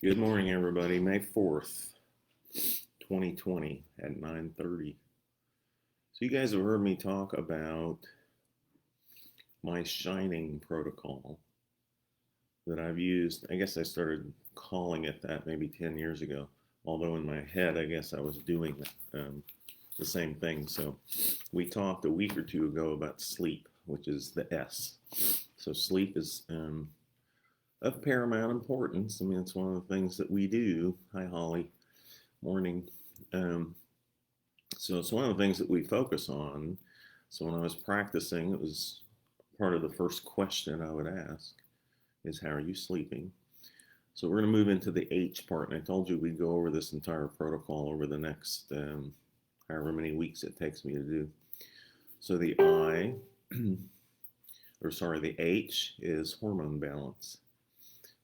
Good morning, everybody. May 4th, 2020 at 9:30. So you guys have heard me talk about my shining protocol that I've used. I guess I started calling it that maybe 10 years ago, although in my head, I guess I was doing the same thing. So we talked a week or two ago about sleep, which is the S. So sleep is of paramount importance. I mean, it's one of the things that we do. Hi, Holly. Morning. Um, so it's one of the things that we focus on. So when I was practicing, it was part of the first question I would ask is, how are you sleeping? So we're going to move into the H part. And I told you we'd go over this entire protocol over the next however many weeks it takes me to do. So the the H is hormone balance.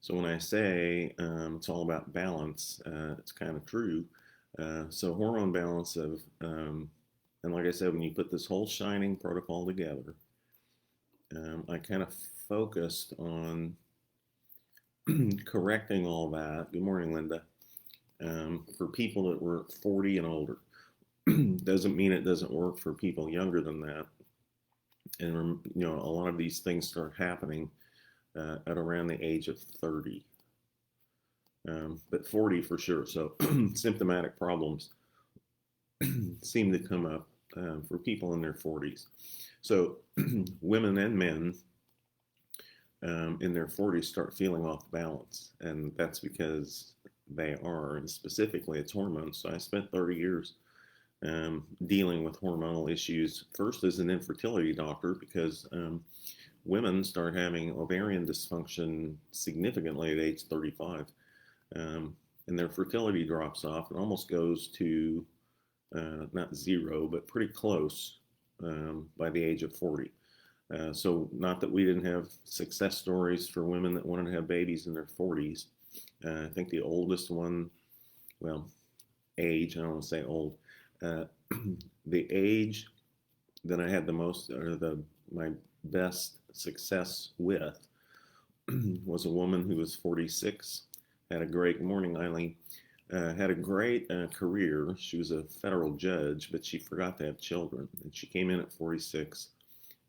So when I say it's all about balance, it's kind of true. So hormone balance and like I said, when you put this whole shining protocol together, I kind of focused on correcting all that. Good morning, Linda. For people that were 40 and older. Doesn't mean it doesn't work for people younger than that. And a lot of these things start happening at around the age of 30. But 40 for sure. So symptomatic problems seem to come up for people in their 40s. So women and men in their 40s start feeling off balance. And that's because they are, and specifically it's hormones. So I spent 30 years dealing with hormonal issues, first as an infertility doctor, because women start having ovarian dysfunction significantly at age 35. And their fertility drops off and almost goes to not zero, but pretty close by the age of 40. So not that we didn't have success stories for women that wanted to have babies in their 40s. I think the oldest one, well, age, I don't want to say old, the age that I had the most, or my best success with was a woman who was 46, had a great morning, Eileen, had a great career. She was a federal judge, but she forgot to have children. And she came in at 46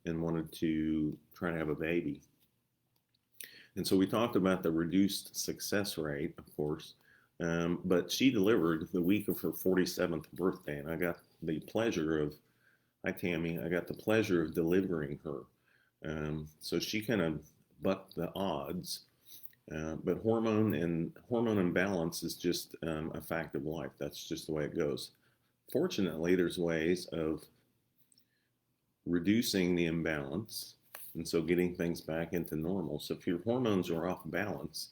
and wanted to try to have a baby. And so we talked about the reduced success rate, of course, but she delivered the week of her 47th birthday, and I got the pleasure of, hi Tammy, I got the pleasure of delivering her. So she kind of bucked the odds, but hormone imbalance is just a fact of life. That's just the way it goes. Fortunately, there's ways of reducing the imbalance, and so getting things back into normal. So if your hormones are off balance,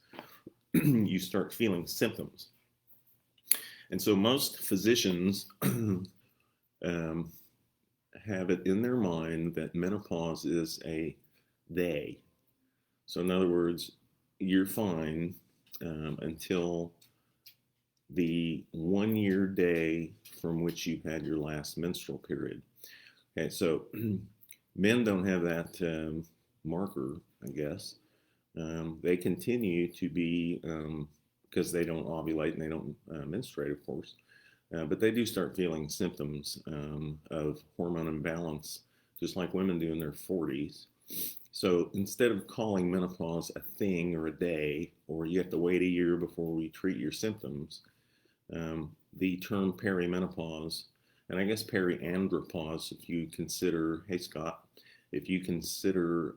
you start feeling symptoms. And so most physicians have it in their mind that menopause is a day. So in other words, you're fine until the 1 year day from which you've had your last menstrual period. Okay, so men don't have that marker, I guess. They continue to be, because they don't ovulate and they don't menstruate, of course, but they do start feeling symptoms of hormone imbalance, just like women do in their 40s. So instead of calling menopause a thing or a day, or you have to wait a year before we treat your symptoms, the term perimenopause, and I guess periandropause, if you consider, hey Scott, if you consider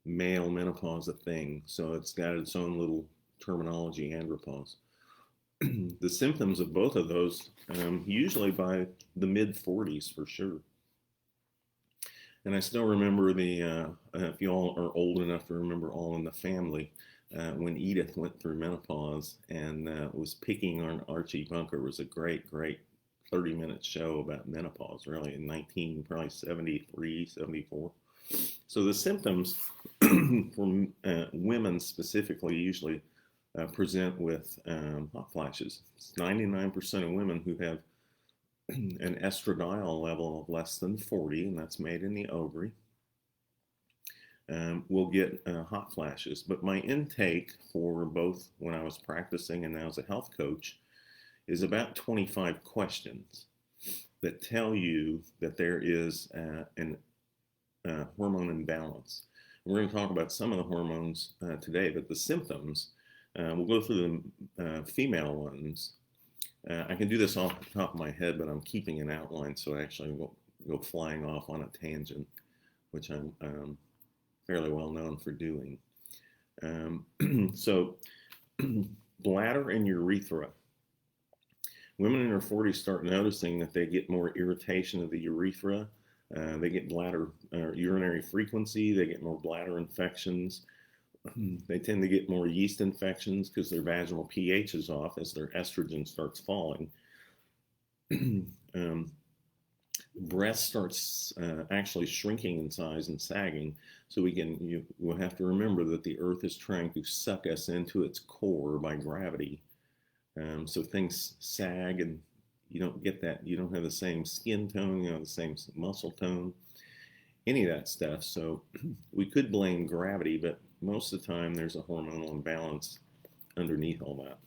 male menopause a thing, so it's got its own little terminology, andropause. The symptoms of both of those, usually by the mid 40s for sure. And I still remember if you all are old enough to remember All in the Family, when Edith went through menopause and was picking on Archie Bunker. It was a great 30-minute show about menopause, really, in probably 73, 74. So the symptoms for women specifically usually present with hot flashes. It's 99% of women who have an estradiol level of less than 40, and that's made in the ovary. will get hot flashes. But my intake for both when I was practicing and now as a health coach is about 25 questions that tell you that there is an hormone imbalance. We're going to talk about some of the hormones today, but the symptoms, we'll go through the female ones. I can do this off the top of my head, but I'm keeping an outline so I actually won't go flying off on a tangent, which I'm fairly well known for doing. So bladder and urethra. Women in their 40s start noticing that they get more irritation of the urethra. They get bladder urinary frequency. They get more bladder infections. They tend to get more yeast infections because their vaginal pH is off as their estrogen starts falling. Breast starts actually shrinking in size and sagging. So we'll have to remember that the earth is trying to suck us into its core by gravity. So things sag and you don't get that. You don't have the same skin tone, the same muscle tone, any of that stuff. So we could blame gravity, but most of the time there's a hormonal imbalance underneath all that.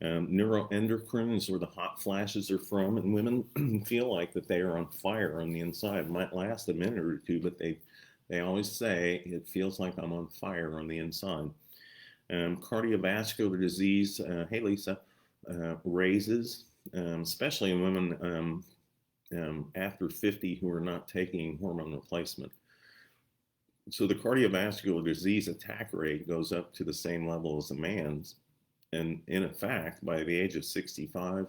Neuroendocrine is where the hot flashes are from, and women feel like that they are on fire on the inside. It might last a minute or two, but they always say it feels like I'm on fire on the inside. Cardiovascular disease, hey Lisa, raises, especially in women after 50 who are not taking hormone replacement. So the cardiovascular disease attack rate goes up to the same level as a man's. And in fact, by the age of 65,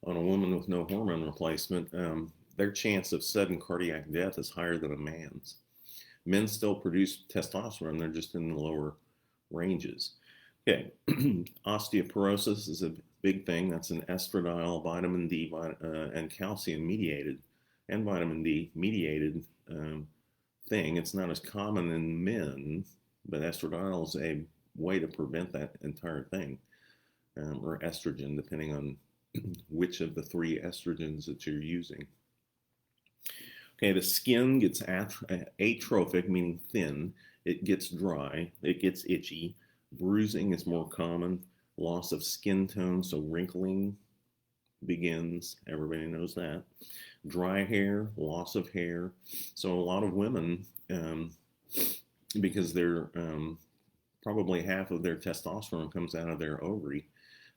on a woman with no hormone replacement, their chance of sudden cardiac death is higher than a man's. Men still produce testosterone, they're just in the lower ranges. Okay, osteoporosis is a big thing. That's an estradiol, vitamin D, and calcium mediated, and vitamin D mediated thing. It's not as common in men, but estradiol is a way to prevent that entire thing, or estrogen, depending on which of the three estrogens that you're using. Okay, the skin gets atrophic, meaning thin. It gets dry. It gets itchy. Bruising is more common. Loss of skin tone, so wrinkling begins. Everybody knows that. Dry hair, loss of hair. So a lot of women, because they're probably half of their testosterone comes out of their ovary,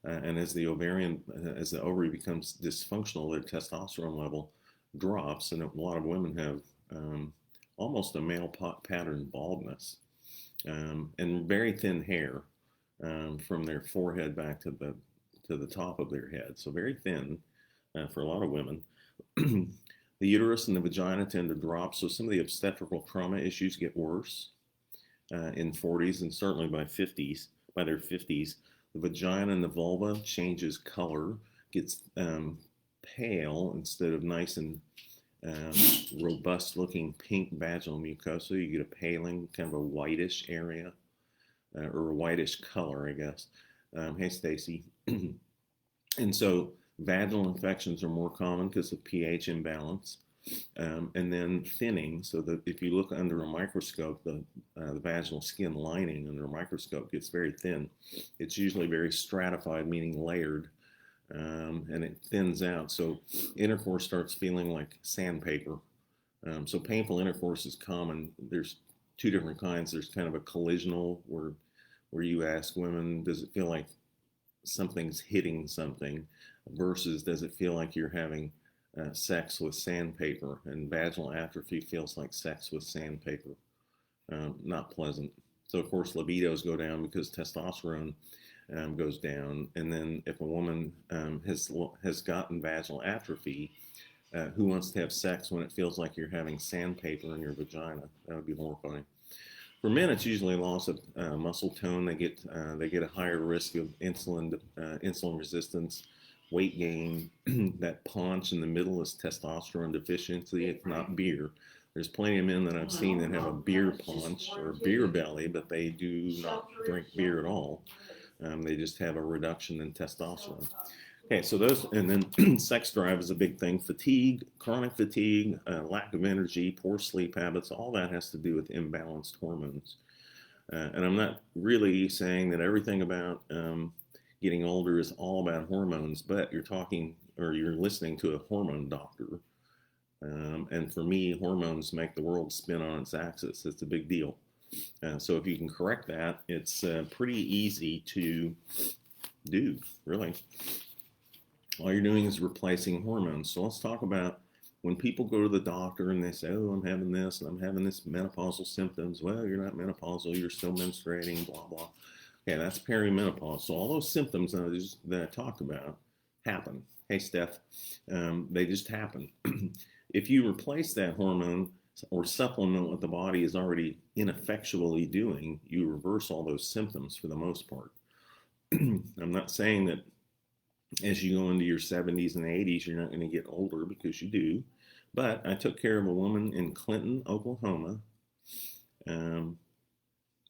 and as the ovary becomes dysfunctional, their testosterone level drops, and a lot of women have almost a male pattern baldness, and very thin hair from their forehead back to the top of their head. So very thin for a lot of women. The uterus and the vagina tend to drop, so some of the obstetrical trauma issues get worse in 40s, and certainly by their 50s. The vagina and the vulva changes color, gets pale instead of nice and robust looking pink vaginal mucosa. You get a paling, kind of a whitish area, or a whitish color, I guess. Hey, Stacy. And so vaginal infections are more common because of pH imbalance. And then thinning, so that if you look under a microscope, the vaginal skin lining under a microscope gets very thin. It's usually very stratified, meaning layered, and it thins out. So intercourse starts feeling like sandpaper. So painful intercourse is common. There's two different kinds. There's kind of a collisional where you ask women, does it feel like something's hitting something, versus does it feel like you're having sex with sandpaper? And vaginal atrophy feels like sex with sandpaper. Not pleasant. So of course libidos go down because testosterone goes down. And then if a woman has gotten vaginal atrophy, who wants to have sex when it feels like you're having sandpaper in your vagina? That would be horrifying. For men, it's usually loss of muscle tone. They get a higher risk of insulin resistance, weight gain. That paunch in the middle is testosterone deficiency. It's not beer. There's plenty of men that I've seen that have a beer paunch or a beer belly, but they do not drink beer at all. They just have a reduction in testosterone. Okay, so those, and then sex drive is a big thing. Fatigue, chronic fatigue, lack of energy, poor sleep habits, all that has to do with imbalanced hormones. And I'm not really saying that everything about getting older is all about hormones, but you're talking or you're listening to a hormone doctor. And for me, hormones make the world spin on its axis. It's a big deal. So if you can correct that, it's pretty easy to do, really. All you're doing is replacing hormones. So let's talk about when people go to the doctor and they say, oh, I'm having this and I'm having this menopausal symptoms. Well, you're not menopausal, you're still menstruating, blah, blah. Okay, that's perimenopause. So all those symptoms that I talked about happen. Hey, Steph, they just happen. If you replace that hormone or supplement what the body is already ineffectually doing, you reverse all those symptoms for the most part. I'm not saying that as you go into your 70s and 80s, you're not going to get older, because you do. But I took care of a woman in Clinton, Oklahoma,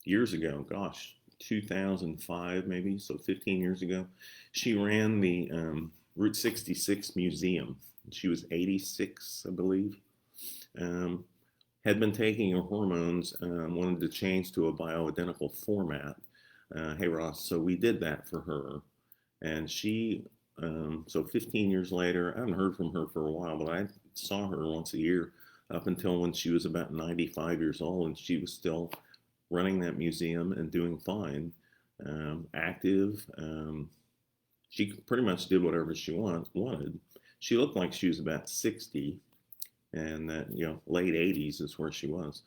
years ago. Gosh, 2005 maybe, so 15 years ago. She ran the Route 66 Museum. She was 86, I believe. Had been taking her hormones, wanted to change to a bioidentical format. Hey, Ross, so we did that for her. And she, so 15 years later, I haven't heard from her for a while, but I saw her once a year up until when she was about 95 years old, and she was still running that museum and doing fine, active. She pretty much did whatever she wanted. She looked like she was about 60, and that, late 80s is where she was.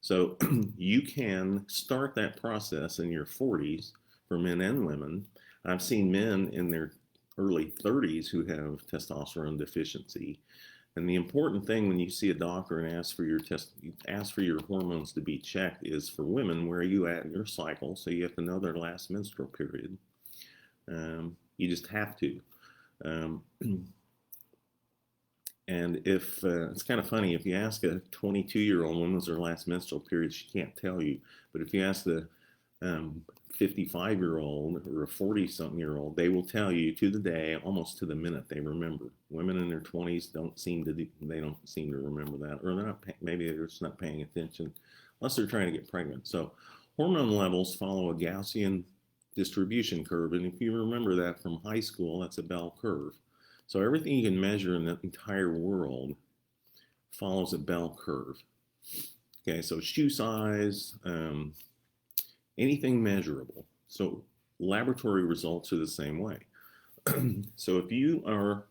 So you can start that process in your 40s for men and women. I've seen men in their early 30s who have testosterone deficiency. And the important thing when you see a doctor and ask for your hormones to be checked is, for women, where are you at in your cycle? So you have to know their last menstrual period. You just have to. And if it's kind of funny, if you ask a 22-year-old when was her last menstrual period, she can't tell you. But if you ask the 55-year-old or a 40-something-year-old, they will tell you to the day, almost to the minute, they remember. Women in their 20s don't seem to remember that, or maybe they're just not paying attention, unless they're trying to get pregnant. So hormone levels follow a Gaussian distribution curve, and if you remember that from high school, that's a bell curve. So everything you can measure in the entire world follows a bell curve. Okay, so shoe size, anything measurable. So laboratory results are the same way. So if you are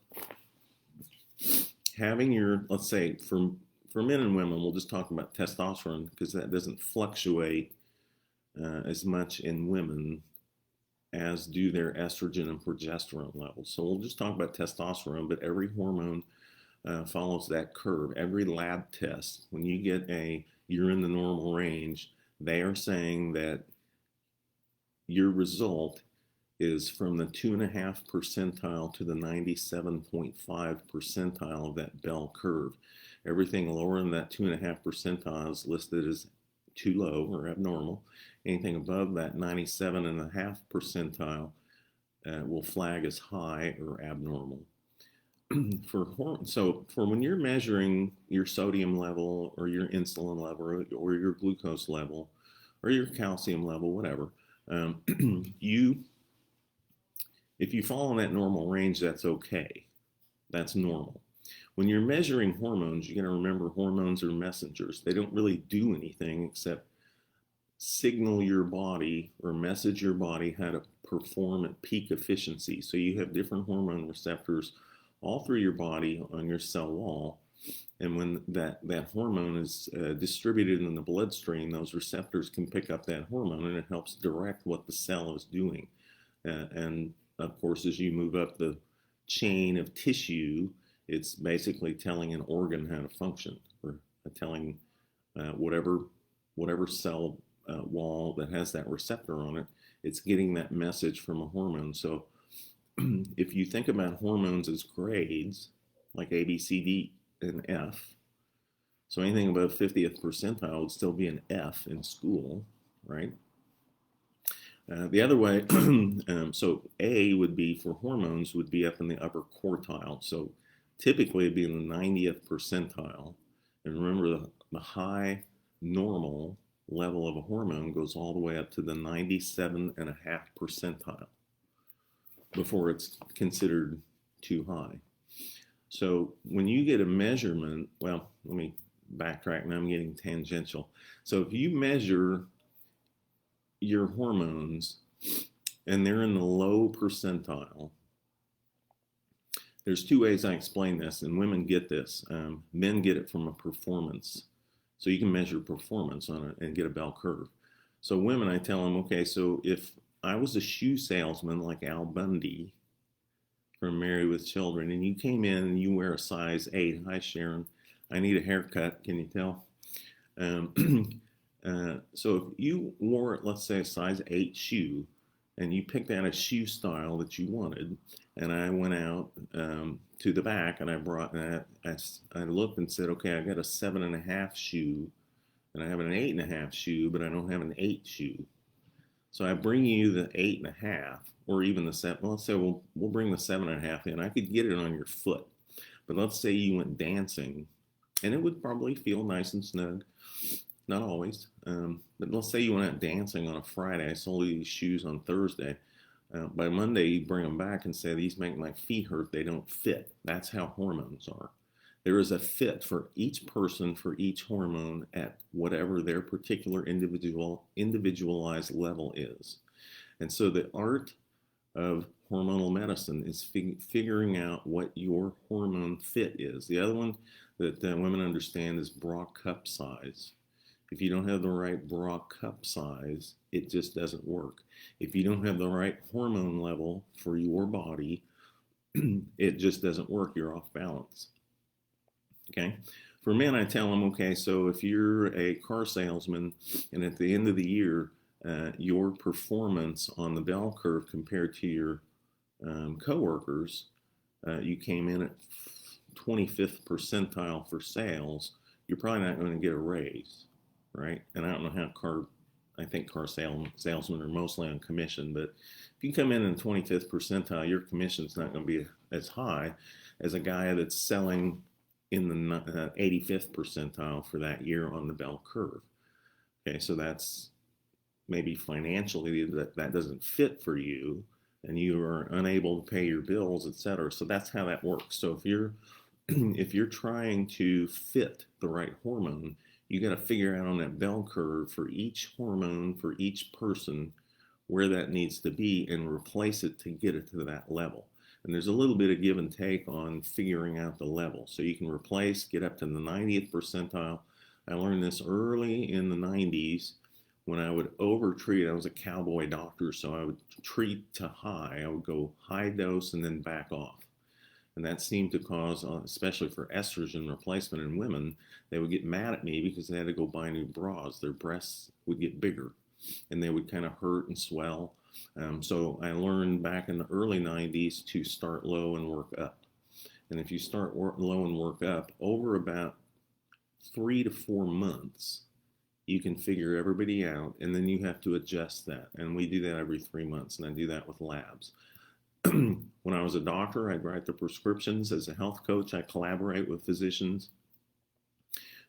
having your, let's say for men and women, we'll just talk about testosterone because that doesn't fluctuate as much in women as do their estrogen and progesterone levels. So we'll just talk about testosterone, but every hormone follows that curve. Every lab test, when you get you're in the normal range, they are saying that your result is from the 2.5 percentile to the 97.5 percentile of that bell curve. Everything lower than that 2.5 percentile is listed as too low or abnormal. Anything above that 97.5 percentile will flag as high or abnormal. So for when you're measuring your sodium level or your insulin level or your glucose level or your calcium level, whatever, if you fall in that normal range, that's okay. That's normal. When you're measuring hormones, you got to remember hormones are messengers. They don't really do anything except signal your body or message your body how to perform at peak efficiency. So you have different hormone receptors all through your body on your cell wall. And when that hormone is distributed in the bloodstream, those receptors can pick up that hormone, and it helps direct what the cell is doing. And of course, as you move up the chain of tissue, it's basically telling an organ how to function, or telling whatever cell wall that has that receptor on it, it's getting that message from a hormone. So if you think about hormones as grades, like A, B, C, D, and F, so anything above 50th percentile would still be an F in school, right? The other way, so A would be for hormones would be up in the upper quartile. So typically it'd be in the 90th percentile. And remember, the high normal level of a hormone goes all the way up to the 97.5 percentile before it's considered too high. So when you get a measurement, well, let me backtrack, now I'm getting tangential. So if you measure your hormones and they're in the low percentile, there's two ways I explain this, and women get this. Men get it from a performance. So you can measure performance on it and get a bell curve. So women, I tell them, okay, so if I was a shoe salesman like Al Bundy from Married with Children, and you came in and you wear a size 8, hi Sharon, I need a haircut, can you tell? So if you wore, let's say, a size 8 shoe, and you picked out a shoe style that you wanted, and I went out to the back and I brought, I looked and said, okay, I got a 7.5 shoe, and I have an 8.5 shoe, but I don't have an 8 shoe. So I bring you the 8.5, or even the 7. Well, let's say we'll bring the 7.5 in. I could get it on your foot, but let's say you went dancing, and it would probably feel nice and snug. Not always, but let's say you went out dancing on a Friday. I sold you these shoes on Thursday. By Monday, you bring them back and say, these make my feet hurt. They don't fit. That's how hormones are. There is a fit for each person, for each hormone at whatever their particular individualized level is. And so the art of hormonal medicine is figuring out what your hormone fit is. The other one that women understand is bra cup size. If you don't have the right bra cup size, it just doesn't work. If you don't have the right hormone level for your body, it just doesn't work. You're off balance. Okay? For men, I tell them, okay, so if you're a car salesman and at the end of the year, your performance on the bell curve compared to your coworkers, you came in at 25th percentile for sales, you're probably not going to get a raise. Right? And I don't know how I think car salesmen are mostly on commission, but if you come in 25th percentile, your commission's not going to be as high as a guy that's selling in the 85th percentile for that year on the bell curve. Okay, so that's maybe financially that doesn't fit for you, and you are unable to pay your bills, etc. So that's how that works. So if you're trying to fit the right hormone, you got to figure out on that bell curve for each hormone, for each person, where that needs to be and replace it to get it to that level. And there's a little bit of give and take on figuring out the level. So you can replace, get up to the 90th percentile. I learned this early in the 90s when I would overtreat. I was a cowboy doctor, so I would treat to high. I would go high dose and then back off. And that seemed to cause, especially for estrogen replacement in women, they would get mad at me because they had to go buy new bras. Their breasts would get bigger and they would kind of hurt and swell. So I learned back in the early 90s to start low and work up. And if you start low and work up, over about 3 to 4 months, you can figure everybody out, and then you have to adjust that. And we do that every 3 months, and I do that with labs. When I was a doctor, I'd write the prescriptions. As a health coach, I collaborate with physicians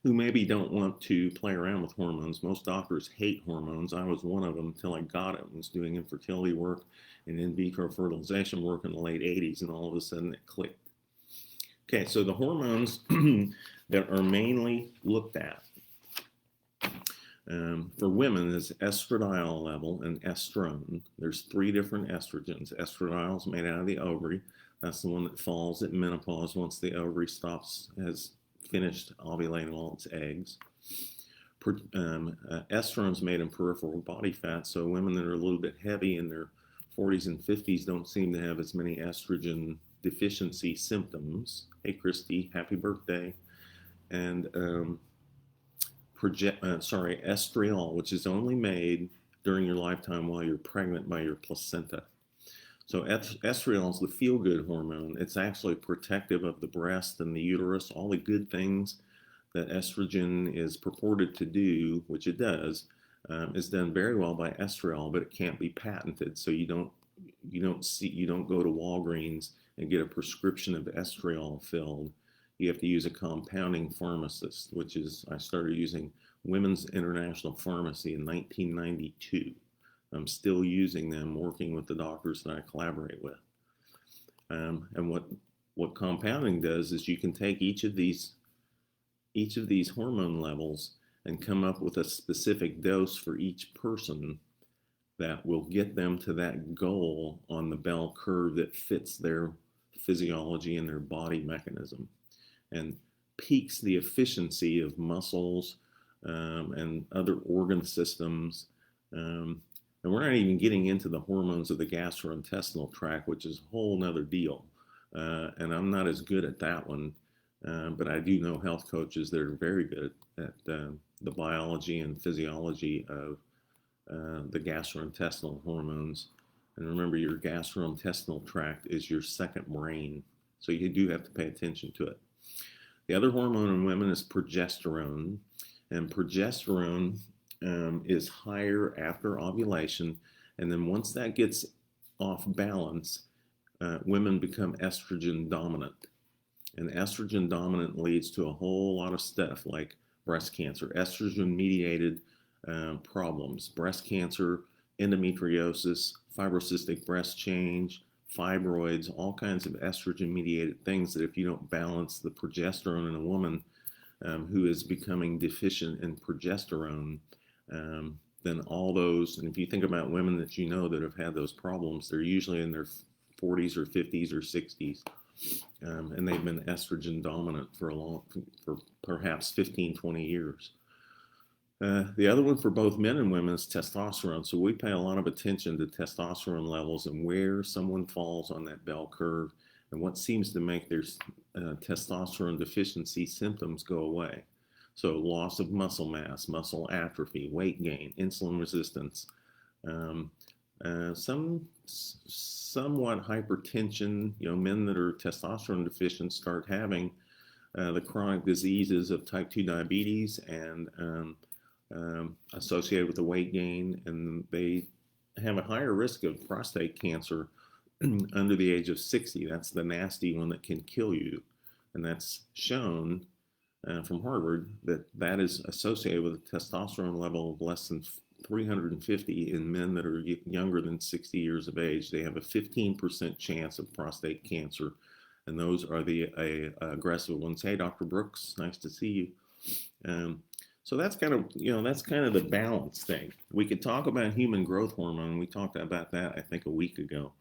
who maybe don't want to play around with hormones. Most doctors hate hormones. I was one of them until I got it and was doing infertility work and in vitro fertilization work in the late 80s, and all of a sudden it clicked. Okay, so the hormones that are mainly looked at for women is estradiol level and estrone. There's 3 different estrogens. Estradiol is made out of the ovary. That's the one that falls at menopause once the ovary has finished ovulating all its eggs. Estrone is made in peripheral body fat, so women that are a little bit heavy in their 40s and 50s don't seem to have as many estrogen deficiency symptoms. Hey, Christy, happy birthday. And estriol, which is only made during your lifetime while you're pregnant by your placenta. So estriol is the feel-good hormone. It's actually protective of the breast and the uterus, all the good things that estrogen is purported to do, which it does. is done very well by estriol, but it can't be patented. So you don't go to Walgreens and get a prescription of estriol filled. You have to use a compounding pharmacist, which is, I started using Women's International Pharmacy in 1992. I'm still using them, working with the doctors that I collaborate with. And what compounding does is you can take each of these hormone levels and come up with a specific dose for each person that will get them to that goal on the bell curve that fits their physiology and their body mechanism, and peaks the efficiency of muscles and other organ systems. And we're not even getting into the hormones of the gastrointestinal tract, which is a whole nother deal. And I'm not as good at that one, but I do know health coaches that are very good at the biology and physiology of the gastrointestinal hormones. And remember, your gastrointestinal tract is your second brain, so you do have to pay attention to it. The other hormone in women is progesterone, and progesterone is higher after ovulation, and then once that gets off balance, women become estrogen dominant. And estrogen dominant leads to a whole lot of stuff like breast cancer, estrogen-mediated problems, breast cancer, endometriosis, fibrocystic breast change, fibroids, all kinds of estrogen-mediated things that if you don't balance the progesterone in a woman who is becoming deficient in progesterone, then all those, and if you think about women that you know that have had those problems, they're usually in their 40s or 50s or 60s. And they've been estrogen dominant for perhaps 15, 20 years. The other one for both men and women is testosterone. So we pay a lot of attention to testosterone levels and where someone falls on that bell curve and what seems to make their testosterone deficiency symptoms go away. So loss of muscle mass, muscle atrophy, weight gain, insulin resistance, somewhat hypertension. Men that are testosterone deficient start having the chronic diseases of type 2 diabetes and associated with the weight gain, and they have a higher risk of prostate cancer under the age of 60. That's the nasty one that can kill you, and that's shown from Harvard that is associated with a testosterone level of less than 350 in men that are younger than 60 years of age. They have a 15% chance of prostate cancer, and those are the aggressive ones. Hey, Dr. Brooks, nice to see you. So that's kind of the balance thing. We could talk about human growth hormone. We talked about that, I think, a week ago.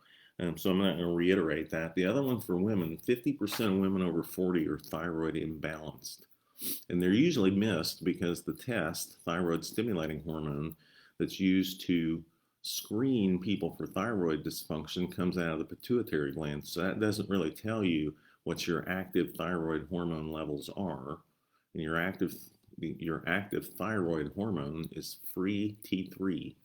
So I'm not going to reiterate that. The other one for women, 50% of women over 40 are thyroid imbalanced. And they're usually missed because the test, thyroid stimulating hormone, that's used to screen people for thyroid dysfunction comes out of the pituitary gland. So that doesn't really tell you what your active thyroid hormone levels are. And your active thyroid hormone is free T3.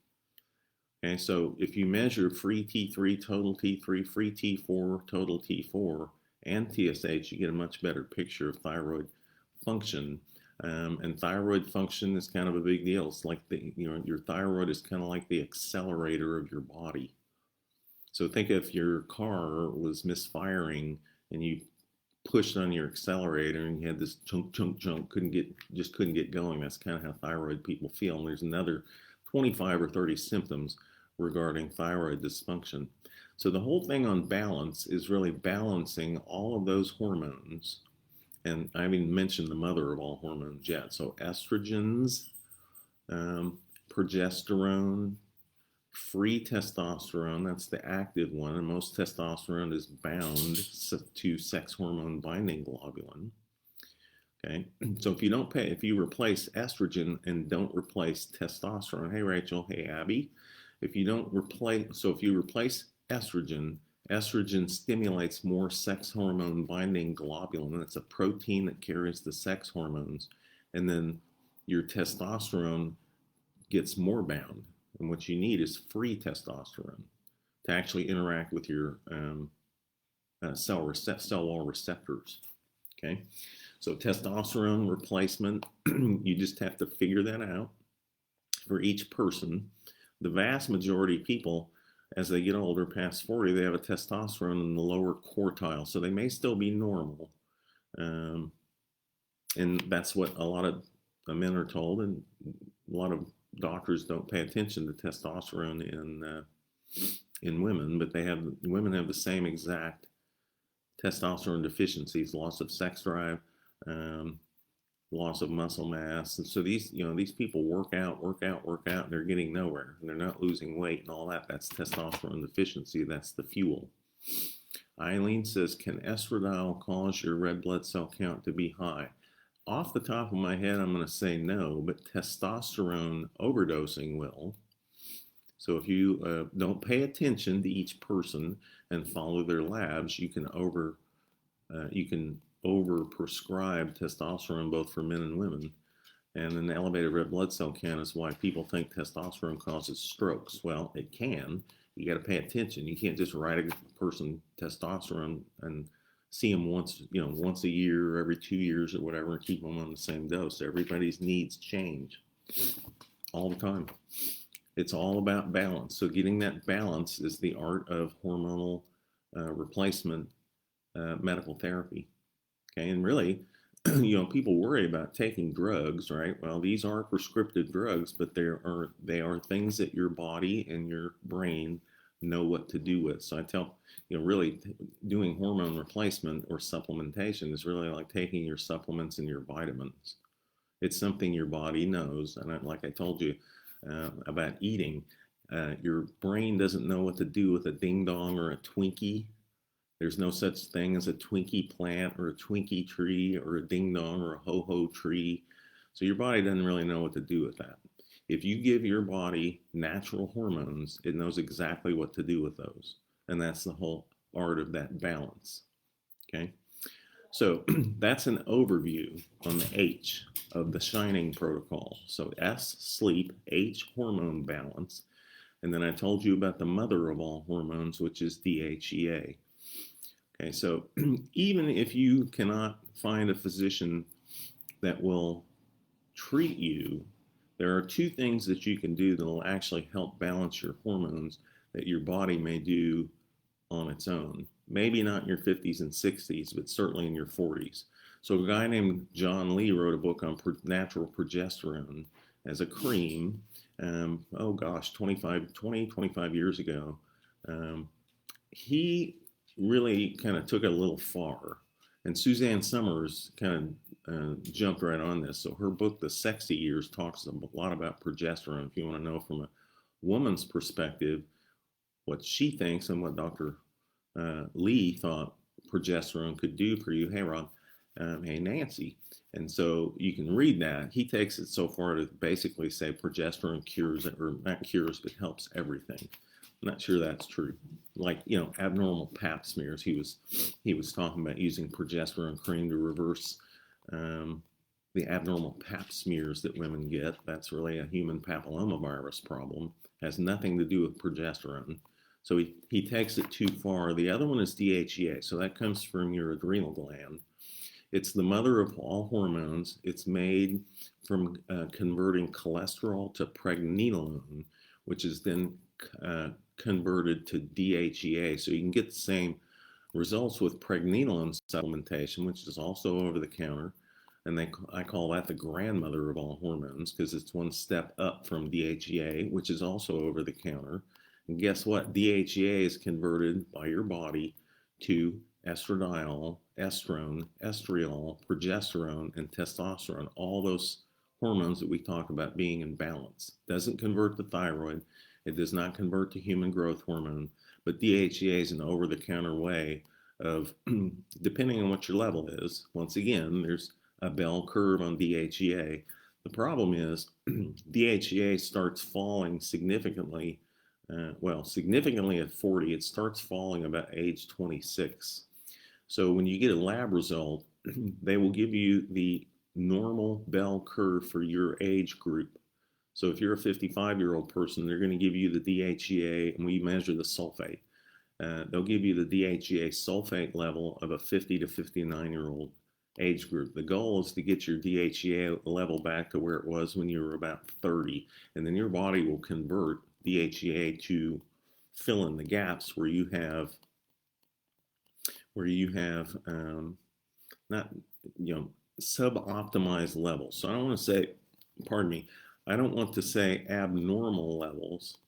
Okay, so if you measure free T3, total T3, free T4, total T4, and TSH, you get a much better picture of thyroid function. And thyroid function is kind of a big deal. It's like your thyroid is kind of like the accelerator of your body. So think if your car was misfiring and you pushed on your accelerator and you had this chunk, couldn't get going. That's kind of how thyroid people feel. And there's another 25 or 30 symptoms regarding thyroid dysfunction. So the whole thing on balance is really balancing all of those hormones. And I haven't mentioned the mother of all hormones yet. So estrogens, progesterone, free testosterone, that's the active one, and most testosterone is bound to sex hormone binding globulin. Okay, so if you replace estrogen and don't replace testosterone, hey Rachel, hey Abby, if you replace estrogen, estrogen stimulates more sex hormone binding globulin. It's a protein that carries the sex hormones, and then your testosterone gets more bound. And what you need is free testosterone to actually interact with your cell wall receptors. Okay, so testosterone replacement, you just have to figure that out. for each person. The vast majority of people, as they get older, past 40, they have a testosterone in the lower quartile, so they may still be normal. Um, and that's what a lot of men are told, and a lot of doctors don't pay attention to testosterone in women, but women have the same exact testosterone deficiencies: loss of sex drive, um, loss of muscle mass. And so these people work out, and they're getting nowhere, and they're not losing weight and all that. That's testosterone deficiency. That's the fuel. Eileen says, can estradiol cause your red blood cell count to be high? Off the top of my head, I'm going to say no, but testosterone overdosing will. So if you don't pay attention to each person and follow their labs, you can over prescribe testosterone both for men and women. And an elevated red blood cell count is why people think testosterone causes strokes. Well, it can. You got to pay attention. You can't just write a person testosterone and see them once a year or every 2 years or whatever, and keep them on the same dose. Everybody's needs change all the time. It's all about balance. So getting that balance is the art of hormonal replacement medical therapy. Okay, and really, people worry about taking drugs, right? Well, these are prescriptive drugs, but they are things that your body and your brain know what to do with. So I tell, really doing hormone replacement or supplementation is really like taking your supplements and your vitamins. It's something your body knows. And like I told you about eating, your brain doesn't know what to do with a ding dong or a Twinkie. There's no such thing as a Twinkie plant or a Twinkie tree or a ding dong or a ho-ho tree. So your body doesn't really know what to do with that. If you give your body natural hormones, it knows exactly what to do with those. And that's the whole art of that balance. Okay? So that's an overview on the H of the Shining protocol. So S, sleep, H, hormone balance. And then I told you about the mother of all hormones, which is DHEA. Okay, so even if you cannot find a physician that will treat you, there are two things that you can do that will actually help balance your hormones that your body may do on its own. Maybe not in your 50s and 60s, but certainly in your 40s. So a guy named John Lee wrote a book on natural progesterone as a cream, 25 years ago. He really kind of took it a little far. And Suzanne Summers kind of jumped right on this. So her book, The Sexy Years, talks a lot about progesterone. If you want to know from a woman's perspective what she thinks and what Dr. Lee thought progesterone could do for you. Hey, Rob. Hey, Nancy. And so you can read that. He takes it so far to basically say progesterone cures, or not cures, but helps everything. I'm not sure that's true. Like, abnormal pap smears. He was talking about using progesterone cream to reverse the abnormal pap smears that women get. That's really a human papillomavirus problem. Has nothing to do with progesterone. So he takes it too far. The other one is DHEA. So that comes from your adrenal gland. It's the mother of all hormones. It's made from converting cholesterol to pregnenolone, which is then converted to DHEA. So you can get the same results with pregnenolone supplementation, which is also over the counter. And I call that the grandmother of all hormones because it's one step up from DHEA, which is also over the counter. And guess what? DHEA is converted by your body to estradiol, estrone, estriol, progesterone, and testosterone. All those hormones that we talk about being in balance. Doesn't convert to thyroid. It does not convert to human growth hormone. But DHEA is an over-the-counter way of, depending on what your level is, once again, there's a bell curve on DHEA. The problem is DHEA starts falling significantly. Significantly at 40, it starts falling about age 26. So when you get a lab result, they will give you the normal bell curve for your age group. So if you're a 55-year-old person, they're going to give you the DHEA, and we measure the sulfate. They'll give you the DHEA sulfate level of a 50 to 59-year-old age group. The goal is to get your DHEA level back to where it was when you were about 30, and then your body will convert DHEA to fill in the gaps where you have not suboptimized levels. So I don't want to say, pardon me, I don't want to say abnormal levels.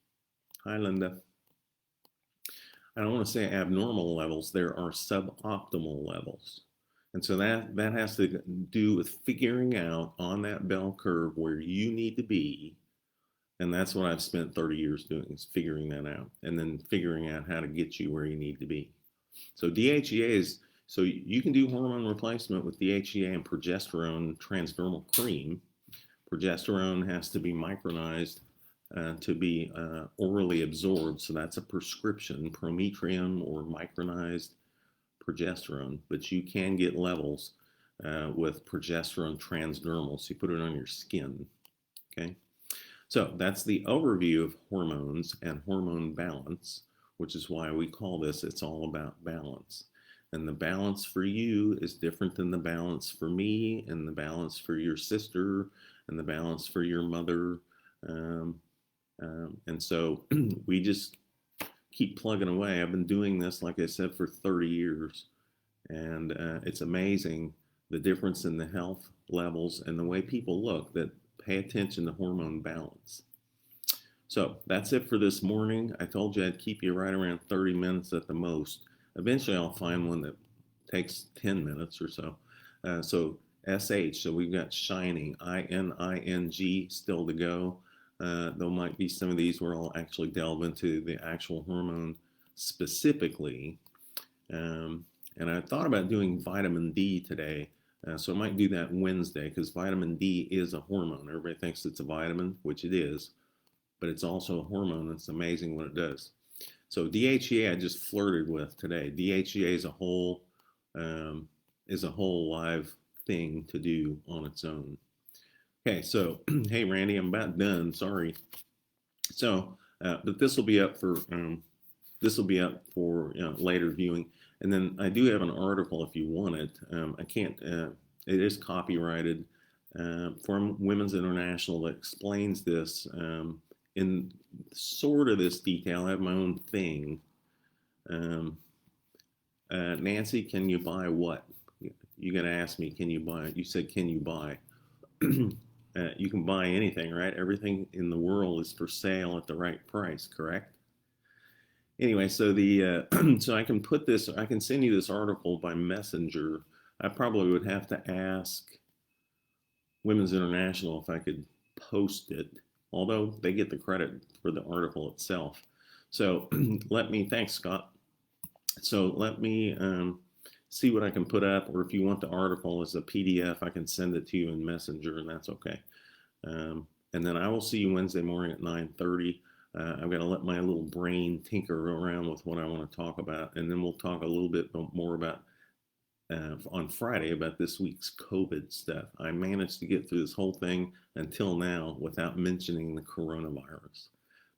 Hi, Linda. I don't want to say abnormal levels. There are suboptimal levels. And so that has to do with figuring out on that bell curve where you need to be. And that's what I've spent 30 years doing, is figuring that out and then figuring out how to get you where you need to be. So DHEA is, so you can do hormone replacement with DHEA and progesterone transdermal cream. Progesterone has to be micronized to be orally absorbed. So that's a prescription, Prometrium or micronized progesterone. But you can get levels with progesterone transdermal. So you put it on your skin. Okay. So that's the overview of hormones and hormone balance, which is why we call this It's All About Balance. And the balance for you is different than the balance for me, and the balance for your sister, and the balance for your mother. And so we just keep plugging away. I've been doing this, like I said, for 30 years. And it's amazing the difference in the health levels and the way people look that pay attention to hormone balance. So that's it for this morning. I told you I'd keep you right around 30 minutes at the most. Eventually I'll find one that takes 10 minutes or so. So SH, so we've got shining, INING still to go. There might be some of these where I'll actually delve into the actual hormone specifically. And I thought about doing vitamin D today. So I might do that Wednesday, because vitamin D is a hormone. Everybody thinks it's a vitamin, which it is, but it's also a hormone. It's amazing what it does. So DHEA I just flirted with today. DHEA is a whole live thing to do on its own. Okay, so hey Randy, I'm about done. Sorry. So, but this will be up for later viewing. And then I do have an article if you want it. I can't. It is copyrighted from Women's International that explains this in sort of this detail. I have my own thing. Nancy, can you buy what? You got to ask me. Can you buy? You said, can you buy? You can buy anything, right? Everything in the world is for sale at the right price, correct? Anyway, so the so I can send you this article by messenger. I probably would have to ask Women's International if I could post it, although they get the credit for the article itself. So thanks Scott. So let me see what I can put up, or if you want the article as a PDF, I can send it to you in Messenger, and that's okay. And then I will see you Wednesday morning at 9:30. I've got to let my little brain tinker around with what I want to talk about, and then we'll talk a little bit more about on Friday about this week's COVID stuff. I managed to get through this whole thing until now without mentioning the coronavirus.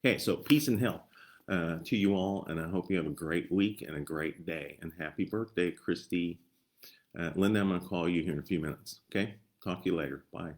Okay, so peace and health to you all, and I hope you have a great week and a great day. And happy birthday, Christy. Linda, I'm going to call you here in a few minutes. Okay, talk to you later. Bye.